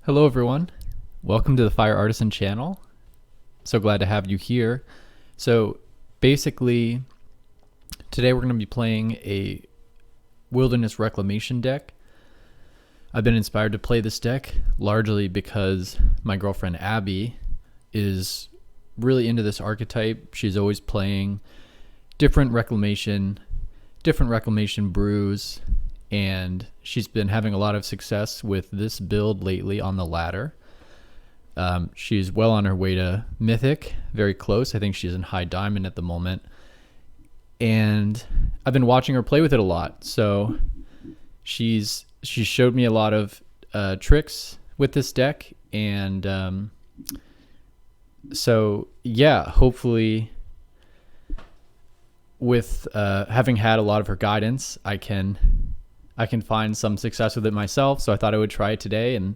Hello everyone, welcome to the Fire Artisan channel. So glad to have you here. So basically today we're going to be playing a Wilderness Reclamation deck. I've been inspired to play this deck largely because my girlfriend Abby is really into this archetype. She's always playing different reclamation brews, and she's been having a lot of success with this build lately on the ladder. She's well on her way to Mythic, very close. I think she's in High Diamond at the moment. And I've been watching her play with it a lot. So she showed me a lot of tricks with this deck. And so yeah, hopefully with having had a lot of her guidance, I can find some success with it myself. So I thought I would try it today, and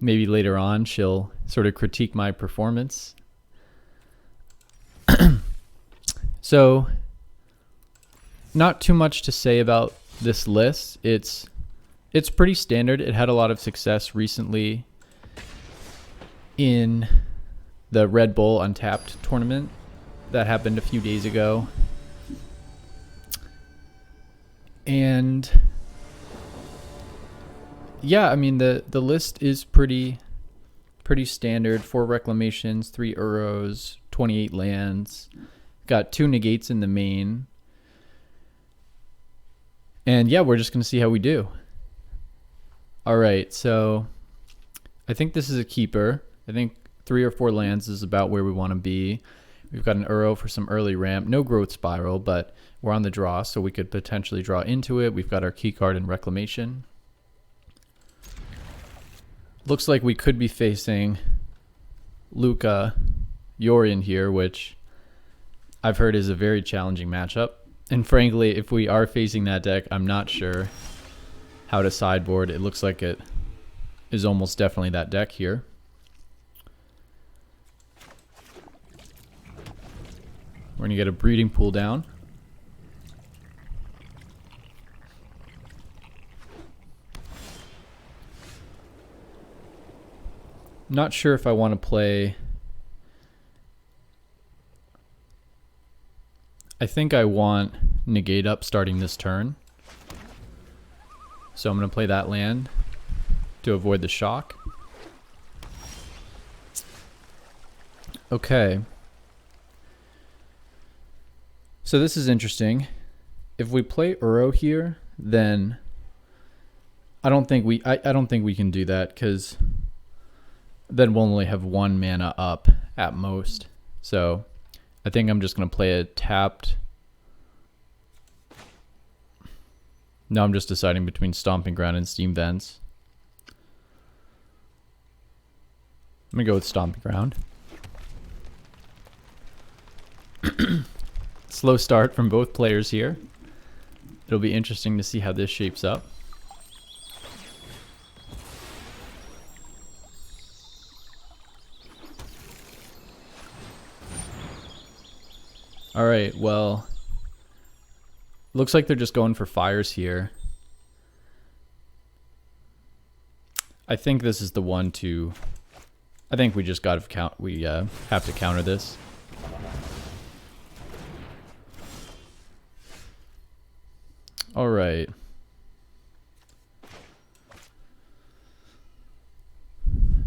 maybe later on she'll sort of critique my performance. So not too much to say about this list. It's pretty standard. It had a lot of success recently in the Red Bull Untapped tournament that happened a few days ago. And yeah, I mean the list is pretty standard. 4 reclamations, 3 Uros, 28 lands. Got 2 negates in the main. And yeah, we're just going to see how we do. All right, so I think this is a keeper. I think 3 or 4 lands is about where we want to be. We've got an Uro for some early ramp. No growth spiral, but we're on the draw, so we could potentially draw into it. We've got our key card in Reclamation. Looks like we could be facing Lukka Yorion here, which I've heard is a very challenging matchup. And frankly, if we are facing that deck, I'm not sure how to sideboard. It looks like it is almost definitely that deck here. We're going to get a breeding pool down. Not sure if I want to play. I think I want Negate up starting this turn. So I'm going to play that land to avoid the shock. Okay. So this is interesting. If we play Uro here, then I don't think we can do that, because then we'll only have 1 mana up at most. So I think I'm just going to play a tapped. Now I'm just deciding between Stomping Ground and Steam Vents. I'm going to go with Stomping Ground. Slow start from both players here. It'll be interesting to see how this shapes up. All right, well, looks like they're just going for fires here. I think this is the one to. I think we just got to count. We have to counter this. All right.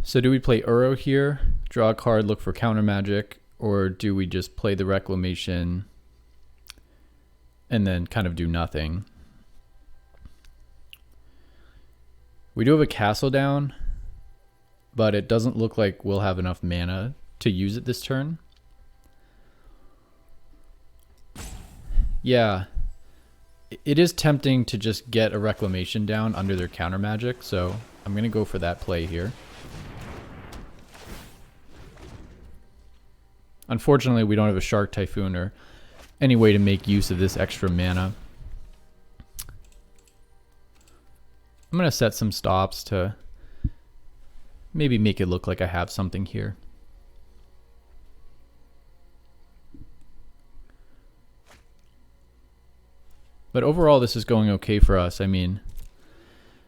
So do we play Uro here, draw a card, look for counter magic, or do we just play the Reclamation and then kind of do nothing? We do have a castle down, but it doesn't look like we'll have enough mana to use it this turn. Yeah. It is tempting to just get a Reclamation down under their counter magic, so I'm going to go for that play here. Unfortunately, we don't have a Shark Typhoon or any way to make use of this extra mana. I'm going to set some stops to maybe make it look like I have something here. But overall, this is going okay for us. I mean,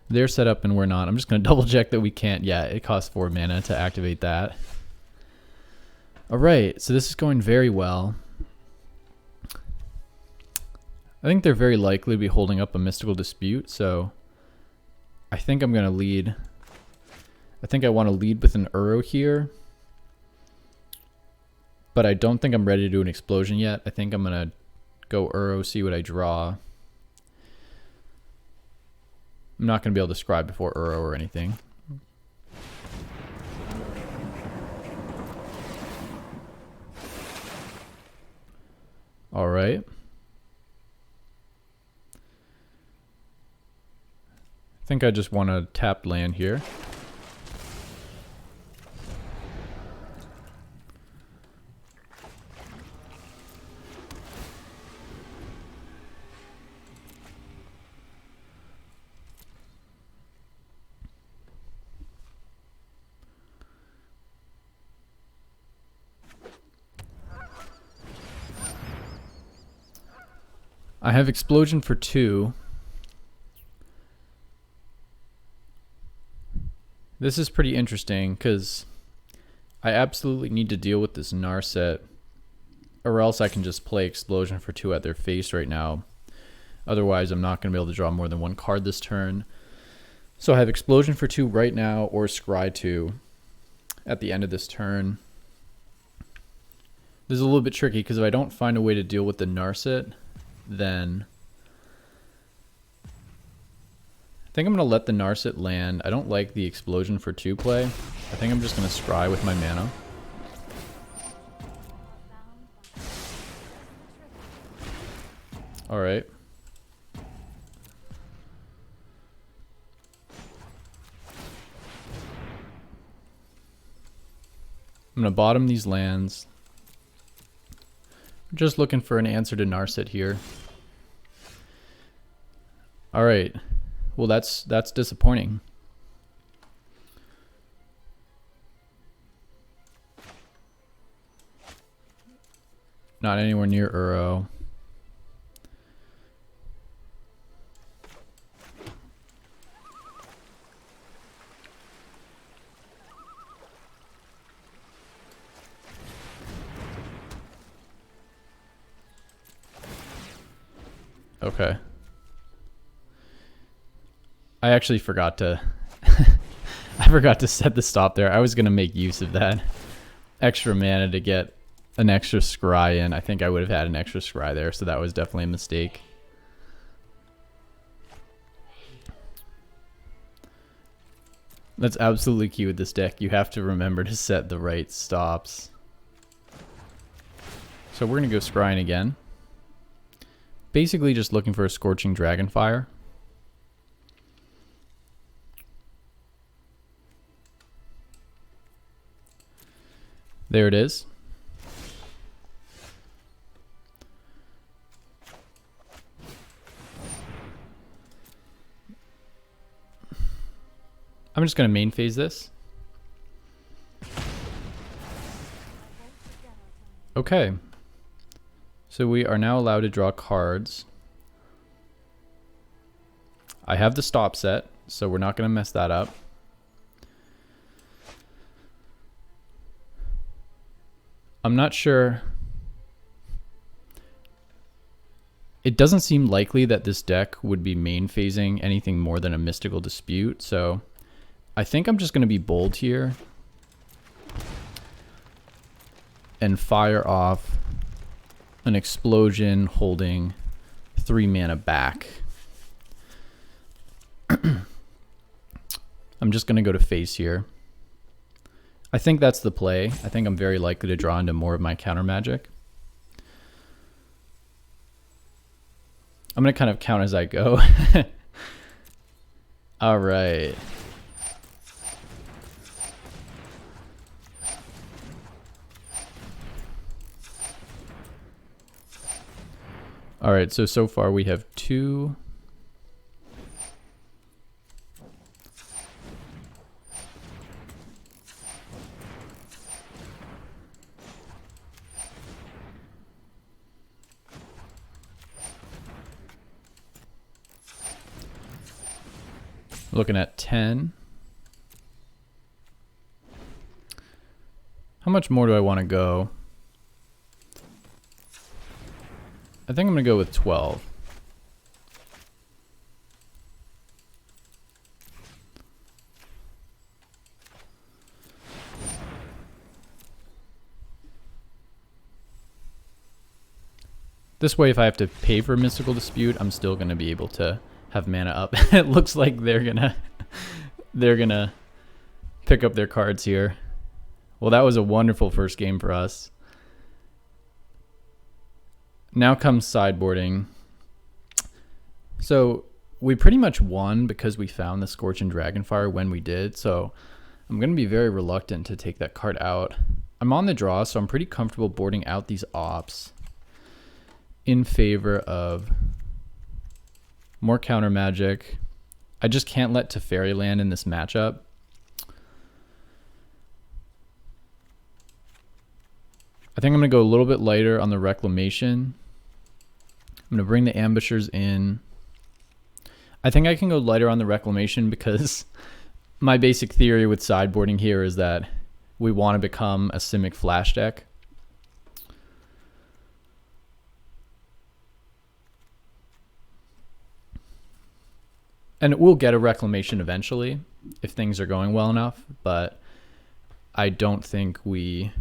They're set up and we're not. I'm just going to double check that we can't. Yeah, it costs 4 mana to activate that. Alright, so this is going very well. I think they're very likely to be holding up a Mystical Dispute, so I think I'm going to lead. I think I want to lead with an Uro here. But I don't think I'm ready to do an explosion yet. I think I'm going to go Uro, see what I draw. I'm not going to be able to scry before Uro or anything. All right. I think I just want to tap land here. I have Explosion for 2. This is pretty interesting because I absolutely need to deal with this Narset, or else I can just play Explosion for 2 at their face right now. Otherwise, I'm not going to be able to draw more than 1 card this turn. So I have Explosion for 2 right now, or Scry 2 at the end of this turn. This is a little bit tricky because if I don't find a way to deal with the Narset, then I think I'm going to let the Narset land. I don't like the Explosion for 2 play. I think I'm just going to scry with my mana. Alright. I'm going to bottom these lands. Just looking for an answer to Narset here. Alright. Well, that's disappointing. Not anywhere near Uro. Okay. I actually forgot to I forgot to set the stop there. I was going to make use of that extra mana to get an extra scry in. I think I would have had an extra scry there, so that was definitely a mistake. That's absolutely key with this deck. You have to remember to set the right stops. So we're going to go scrying again. Basically just looking for a Scorching Dragonfire. There it is. I'm just going to main phase this. Okay. So we are now allowed to draw cards. I have the stop set, so we're not going to mess that up. I'm not sure. It doesn't seem likely that this deck would be main phasing anything more than a Mystical Dispute, so I think I'm just going to be bold here and fire off an Explosion holding 3 mana back. I'm just going to go to face here. I think that's the play. I think I'm very likely to draw into more of my counter magic. I'm going to kind of count as I go. All right. All right, so far we have 2. Looking at 10. How much more do I want to go? I think I'm going to go with 12. This way, if I have to pay for Mystical Dispute, I'm still going to be able to have mana up. It looks like they're gonna pick up their cards here. Well, that was a wonderful first game for us. Now comes sideboarding. So we pretty much won because we found the Scorching Dragonfire when we did. So I'm going to be very reluctant to take that card out. I'm on the draw, so I'm pretty comfortable boarding out these ops in favor of more counter magic. I just can't let Teferi land in this matchup. I think I'm going to go a little bit lighter on the Reclamation. I'm going to bring the Ambushers in. I think I can go lighter on the Reclamation because my basic theory with sideboarding here is that we want to become a Simic Flash deck. And we'll get a Reclamation eventually if things are going well enough, but I don't think we...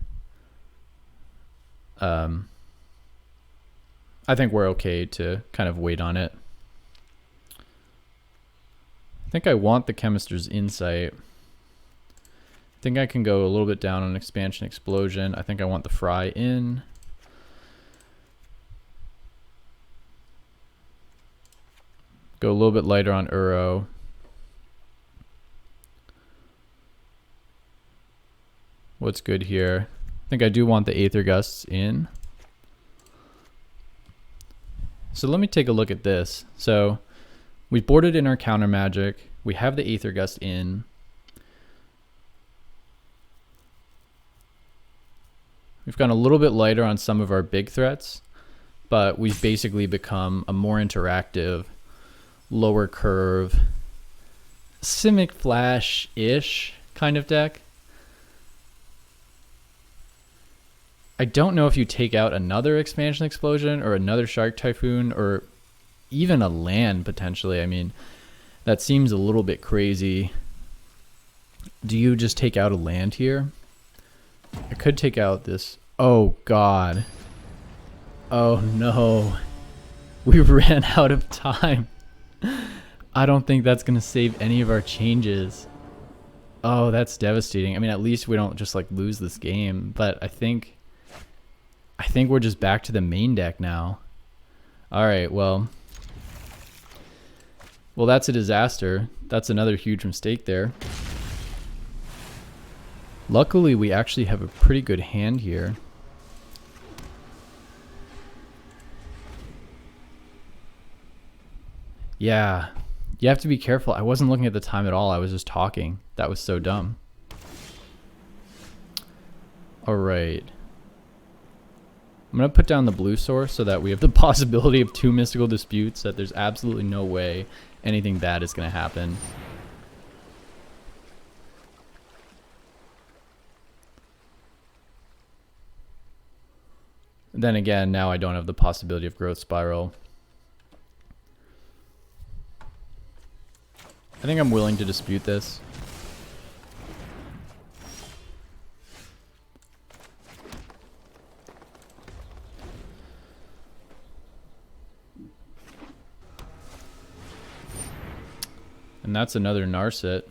I think we're okay to kind of wait on it. I think I want the Chemister's Insight. I think I can go a little bit down on Expansion Explosion. I think I want the Fry in. Go a little bit lighter on Uro. What's good here? I think I do want the Aether Gusts in. So let me take a look at this. So we've boarded in our counter magic. We have the Aether Gust in. We've gone a little bit lighter on some of our big threats, but we've basically become a more interactive, lower curve, Simic Flash-ish kind of deck. I don't know if you take out another Expansion Explosion or another Shark Typhoon or even a land potentially. I mean, that seems a little bit crazy. Do you just take out a land here? I could take out this. Oh, God. Oh, no. We ran out of time. I don't think that's going to save any of our changes. Oh, that's devastating. I mean, at least we don't just like lose this game, but I think we're just back to the main deck now. All right, well, that's a disaster. That's another huge mistake there. Luckily, we actually have a pretty good hand here. Yeah, you have to be careful. I wasn't looking at the time at all. I was just talking. That was so dumb. All right. I'm going to put down the blue source so that we have the possibility of 2 Mystical Disputes, that there's absolutely no way anything bad is going to happen. Then again, now I don't have the possibility of Growth Spiral. I think I'm willing to dispute this. And that's another Narset.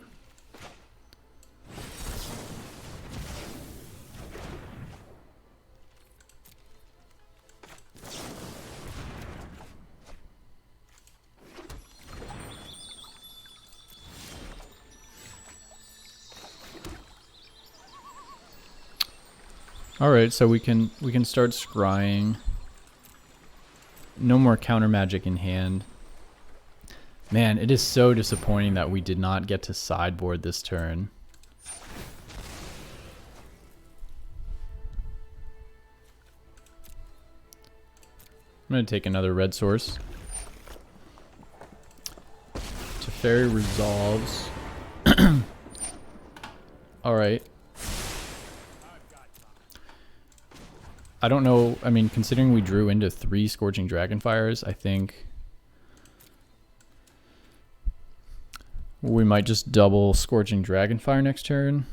All right, so we can start scrying. No more counter magic in hand. Man, it is so disappointing that we did not get to sideboard this turn. I'm going to take another red source. Fairy resolves. Alright. I don't know. I mean, considering we drew into 3 Scorching Dragonfires, I think we might just double Scorching Dragonfire next turn.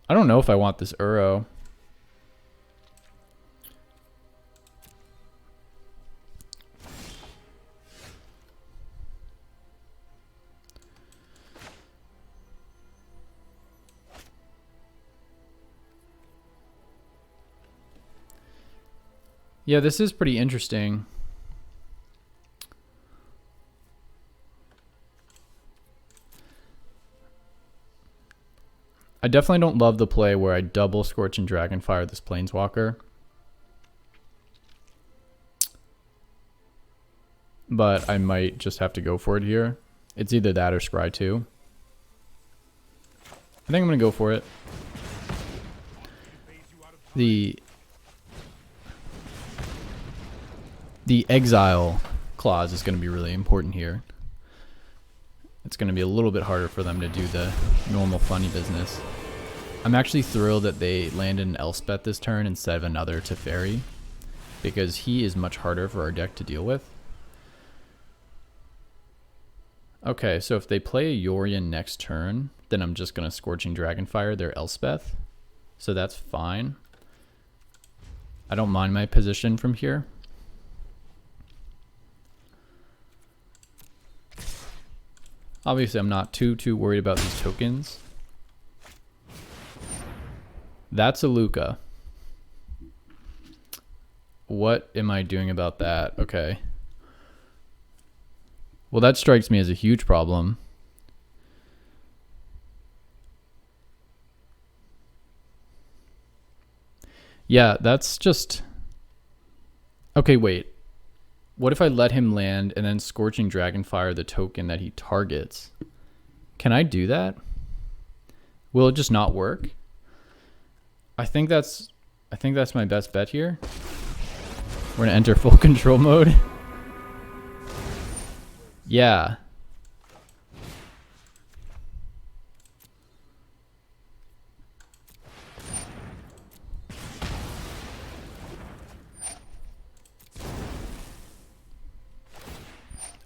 I don't know if I want this Uro. Yeah, this is pretty interesting. I definitely don't love the play where I double Scorching Dragonfire this Planeswalker. But I might just have to go for it here. It's either that or Scry 2. I think I'm going to go for it. The exile clause is going to be really important here. It's going to be a little bit harder for them to do the normal funny business. I'm actually thrilled that they landed an Elspeth this turn instead of another Teferi, because he is much harder for our deck to deal with. Okay, so if they play a Yorion next turn, then I'm just going to Scorching Dragonfire their Elspeth. So that's fine. I don't mind my position from here. Obviously, I'm not too worried about these tokens. That's a Lukka. What am I doing about that? Okay. Well, that strikes me as a huge problem. Yeah, that's just... Okay, wait. What if I let him land and then Scorching Dragonfire the token that he targets? Can I do that? Will it just not work? I think that's my best bet here. We're gonna enter full control mode. Yeah.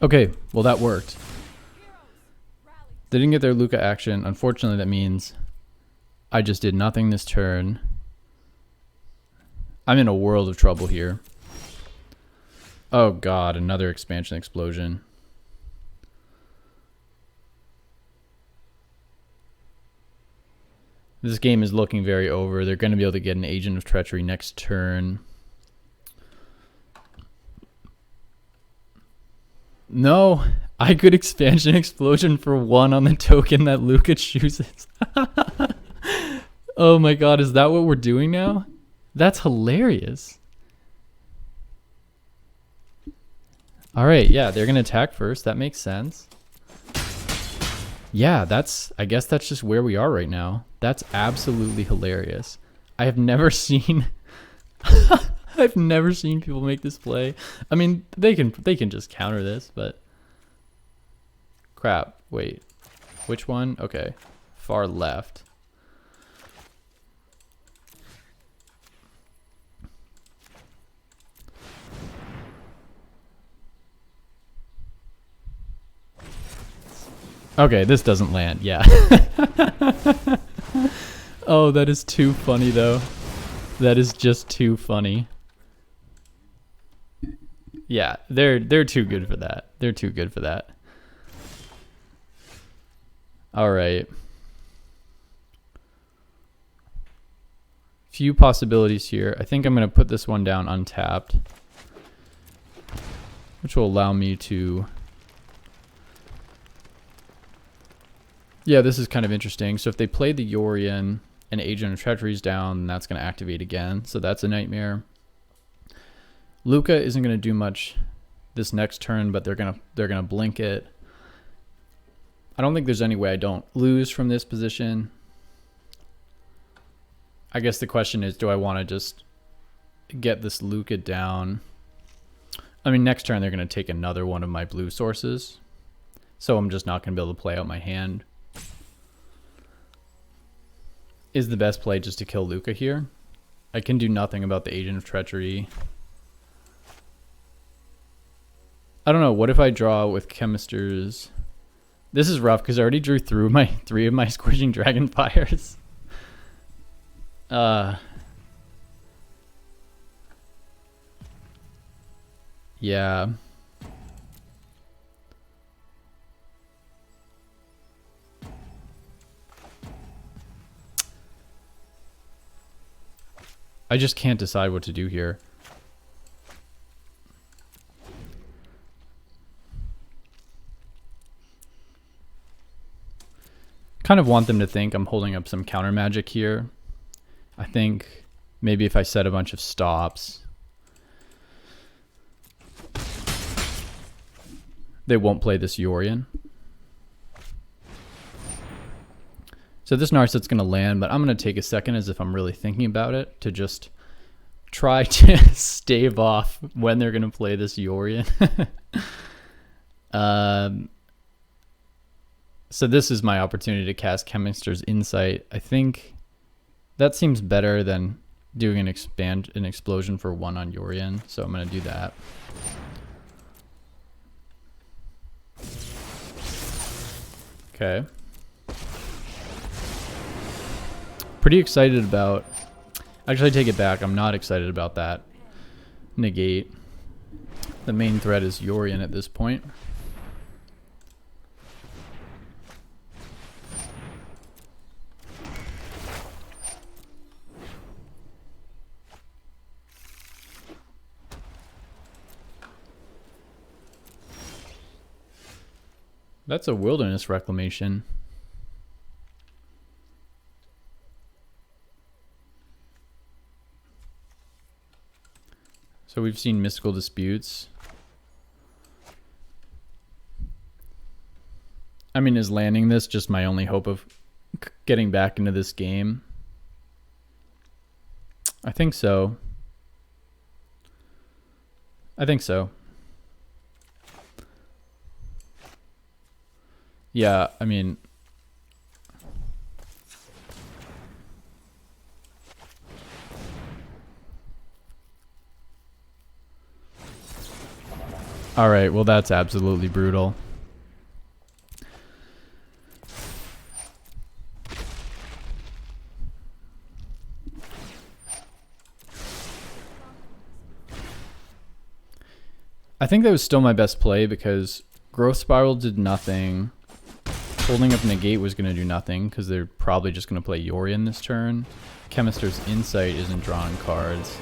Okay, well that worked. They didn't get their Lukka action. Unfortunately, that means I just did nothing this turn. I'm in a world of trouble here. Oh god, another expansion explosion. This game is looking very over. They're going to be able to get an Agent of Treachery next turn. No, I could expansion explosion for 1 on the token that Lukka chooses. Oh my god, is that what we're doing now? That's hilarious. Alright, yeah, they're going to attack first. That makes sense. Yeah, I guess that's just where we are right now. That's absolutely hilarious. I have never seen... I've never seen people make this play. I mean, they can just counter this, but crap. Wait, which one? Okay, far left. Okay, this doesn't land. Yeah. Oh, that is too funny though. That is just too funny. Yeah, they're too good for that. They're too good for that. All right. Few possibilities here. I think I'm going to put this one down untapped, which will allow me to... Yeah, this is kind of interesting. So if they play the Yorion and Agent of Treachery's down, then that's going to activate again. So that's a nightmare. Lukka isn't going to do much this next turn, but they're gonna blink it. I don't think there's any way I don't lose from this position. I guess the question is, do I want to just get this Lukka down? I mean, next turn they're going to take another one of my blue sources. So I'm just not going to be able to play out my hand. Is the best play just to kill Lukka here? I can do nothing about the Agent of Treachery. I don't know. What if I draw with Chemisters? This is rough because I already drew through my 3 of my Scorching Dragonfires. Yeah. I just can't decide what to do here. Kind of want them to think I'm holding up some counter magic here. I think maybe if I set a bunch of stops, they won't play this Yorion. So this Narset's going to land, but I'm going to take a second as if I'm really thinking about it to just try to stave off when they're going to play this Yorion. So this is my opportunity to cast Chemister's Insight. I think that seems better than doing an explosion for 1 on Yorion. So I'm going to do that. Okay. Pretty excited about... Actually, I take it back. I'm not excited about that Negate. The main threat is Yorion at this point. That's a Wilderness Reclamation. So we've seen Mystical Disputes. I mean, is landing this just my only hope of getting back into this game? I think so. I think so. Yeah, I mean... Alright, well that's absolutely brutal. I think that was still my best play because Growth Spiral did nothing. Holding up Negate was going to do nothing because they're probably just going to play Yorion this turn. Chemister's Insight isn't drawing cards.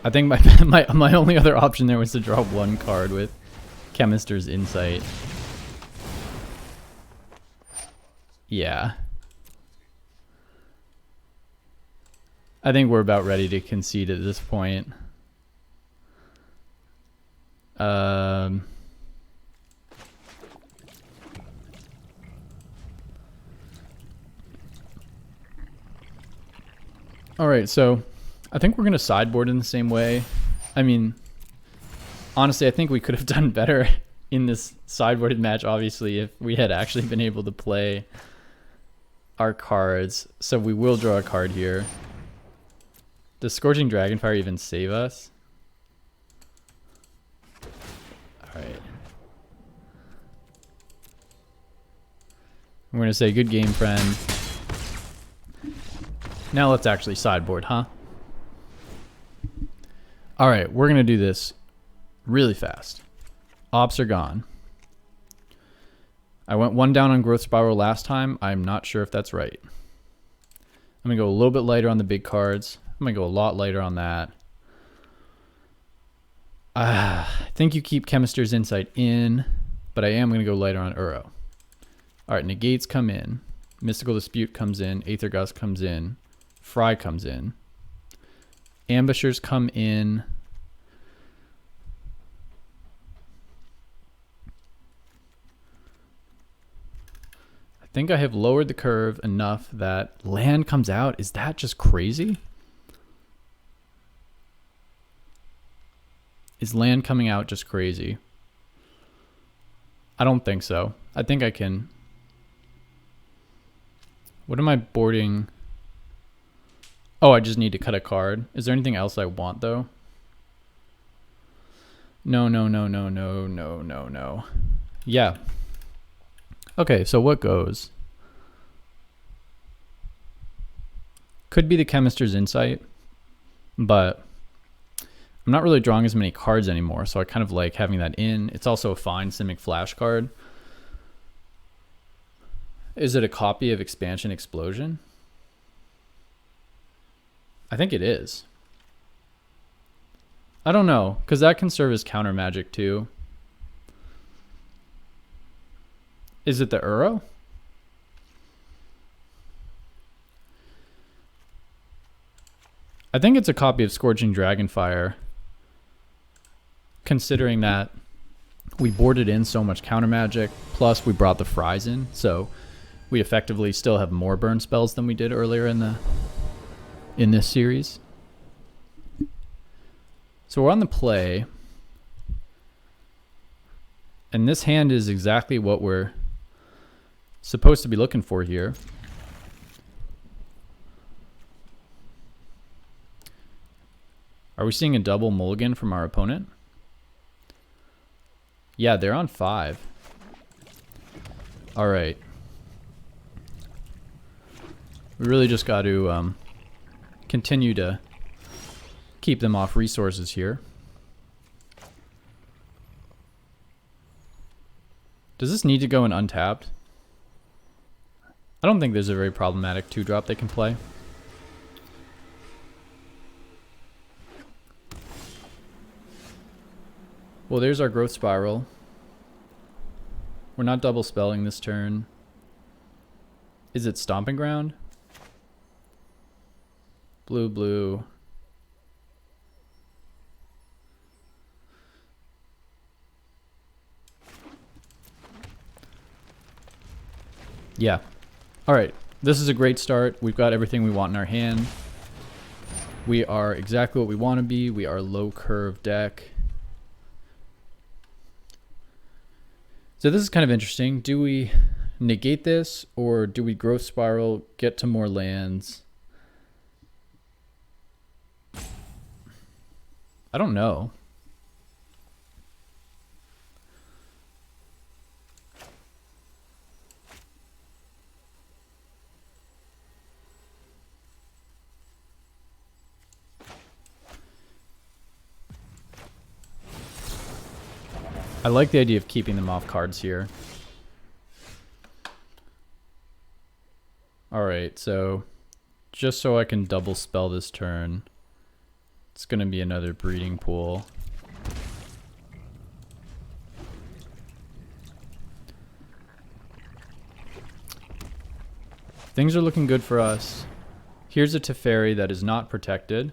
I think my only other option there was to draw 1 card with Chemister's Insight. Yeah. I think we're about ready to concede at this point. Alright, so I think we're going to sideboard in the same way. I mean, honestly, I think we could have done better in this sideboarded match, obviously, if we had actually been able to play our cards. So we will draw a card here. Does Scorching Dragonfire even save us? Alright. I'm going to say, good game, friend. Now let's actually sideboard, huh? Alright, we're going to do this really fast. Ops are gone. I went 1 down on Growth Spiral last time. I'm not sure if that's right. I'm going to go a little bit lighter on the big cards. I'm going to go a lot lighter on that. I think you keep Chemister's Insight in, but I am going to go lighter on Uro. Alright, Negates come in. Mystical Dispute comes in. Aether Gust comes in. Fry comes in. Ambushers come in. I think I have lowered the curve enough that land comes out. Is that just crazy? Is land coming out just crazy? I don't think so. I think I can. What am I boarding? Oh, I just need to cut a card. Is there anything else I want though? No, no, no, no, no, no, no, no. Yeah. Okay, so what goes? Could be the Chemister's Insight, but I'm not really drawing as many cards anymore, so I kind of like having that in. It's also a fine Simic Flash card. Is it a copy of Expansion Explosion? I think it is. I don't know, because that can serve as counter magic too. Is it the Uro? I think it's a copy of Scorching Dragonfire, considering that we boarded in so much counter magic, plus we brought the Fries in, so we effectively still have more burn spells than we did earlier in this series. So we're on the play, and this hand is exactly what we're supposed to be looking for here. Are we seeing a double mulligan from our opponent? Yeah, they're on 5. All right. We really just got to continue to keep them off resources here. Does this need to go in untapped? I don't think there's a very problematic 2-drop they can play. Well, there's our growth spiral. We're not double spelling this turn. Is it Stomping Ground? Blue, blue. Yeah. All right. This is a great start. We've got everything we want in our hand. We are exactly what we want to be. We are low curve deck. So this is kind of interesting. Do we negate this, or do we growth spiral, get to more lands? I don't know. I like the idea of keeping them off cards here. Alright, so just so I can double spell this turn, it's going to be another breeding pool. Things are looking good for us. Here's a Teferi that is not protected.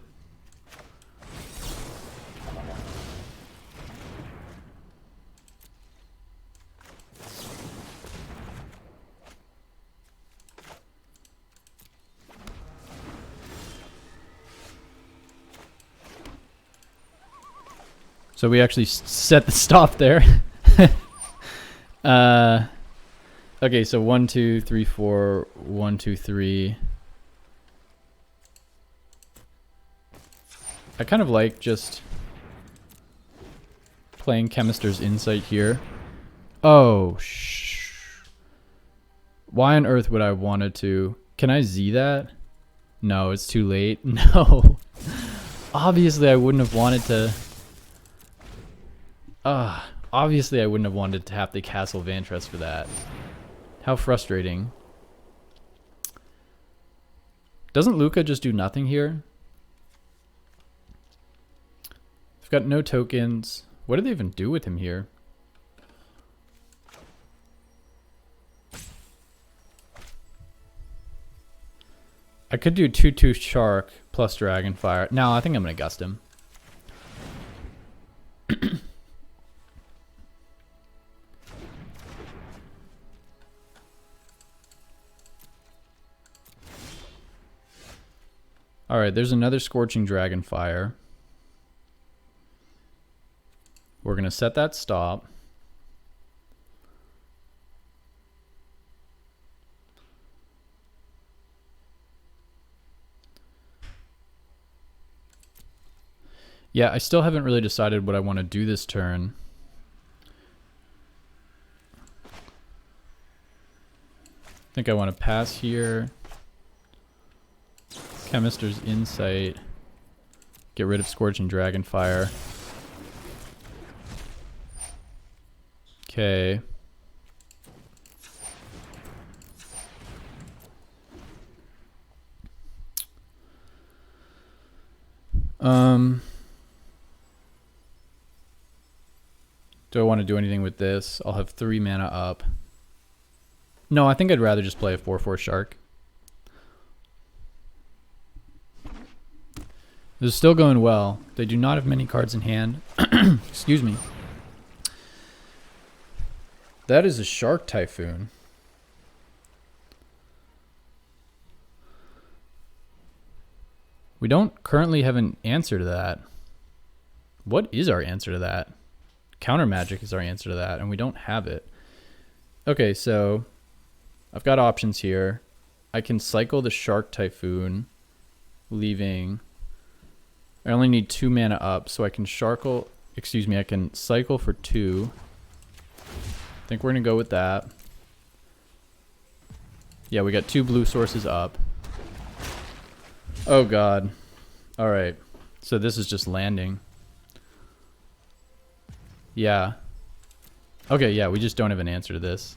So we actually set the stop there. Okay, so 1, 2, 3, 4, 1, 2, 3. I kind of like just playing Chemister's Insight here. Oh, why on earth would I wanted to? Can I Z that? No, it's too late. No. Obviously, I wouldn't have wanted to. Obviously I wouldn't have wanted to have the Castle Vantress for that. How frustrating. Doesn't Lukka just do nothing here? I've got no tokens. What do they even do with him here? I could do 2/2 Shark plus Dragonfire. No, I think I'm going to gust him. Alright, there's another Scorching Dragonfire. We're going to set that stop. Yeah, I still haven't really decided what I want to do this turn. I think I want to pass here. Chemister's Insight. Get rid of Scorching Dragonfire. Okay. Do I want to do anything with this? I'll have 3 mana up. No, I think I'd rather just play a 4/4 Shark. This is still going well. They do not have many cards in hand. Excuse me. That is a Shark Typhoon. We don't currently have an answer to that. What is our answer to that? Counter Magic is our answer to that, and we don't have it. Okay, so I've got options here. I can cycle the Shark Typhoon, leaving... I only need 2 mana up, so I can I can cycle for 2. I think we're going to go with that. Yeah, we got 2 blue sources up. Oh god. Alright. So this is just landing. Yeah. Okay, yeah, we just don't have an answer to this.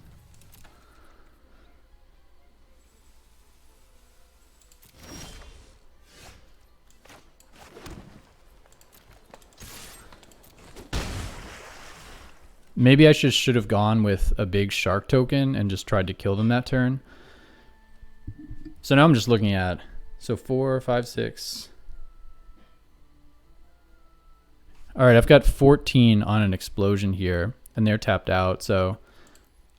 Maybe I should have gone with a big shark token and just tried to kill them that turn. So now I'm just looking at, so 4, 5, 6. All right, I've got 14 on an explosion here, and they're tapped out. So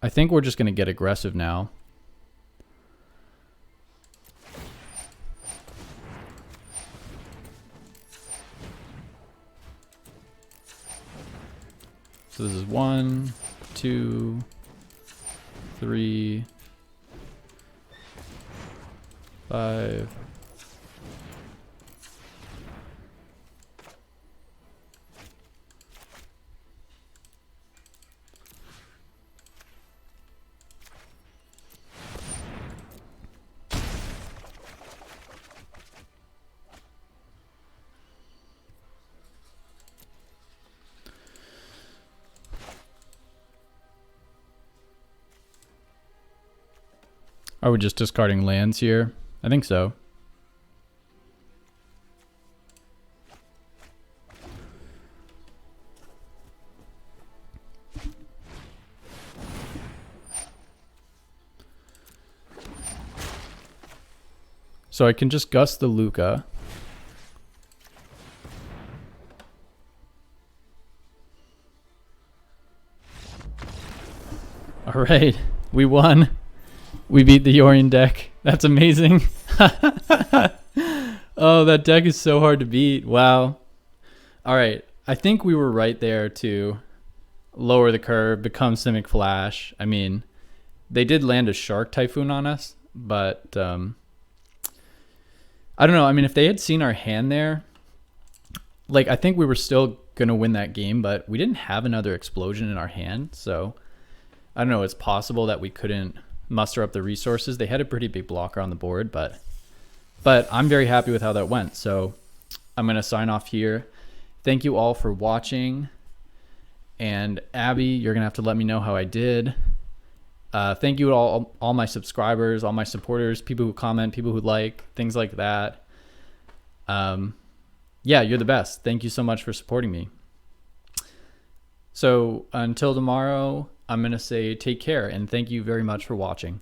I think we're just going to get aggressive now. So this is 1, 2, 3, 5. Are we just discarding lands here? I think so. So I can just gust the Lukka. All right, we won. We beat the Yorion deck. That's amazing. Oh, that deck is so hard to beat. Wow. All right. I think we were right there to lower the curve, become Simic Flash. I mean, they did land a Shark Typhoon on us, but I don't know. I mean, if they had seen our hand there, like, I think we were still going to win that game, but we didn't have another explosion in our hand. So I don't know. It's possible that we couldn't muster up the resources. They had a pretty big blocker on the board, but I'm very happy with how that went. So I'm going to sign off here. Thank you all for watching. And Abby, you're going to have to let me know how I did. Thank you to all my subscribers, all my supporters, people who comment, people who like, things like that. Yeah, you're the best. Thank you so much for supporting me. So until tomorrow, I'm going to say take care and thank you very much for watching.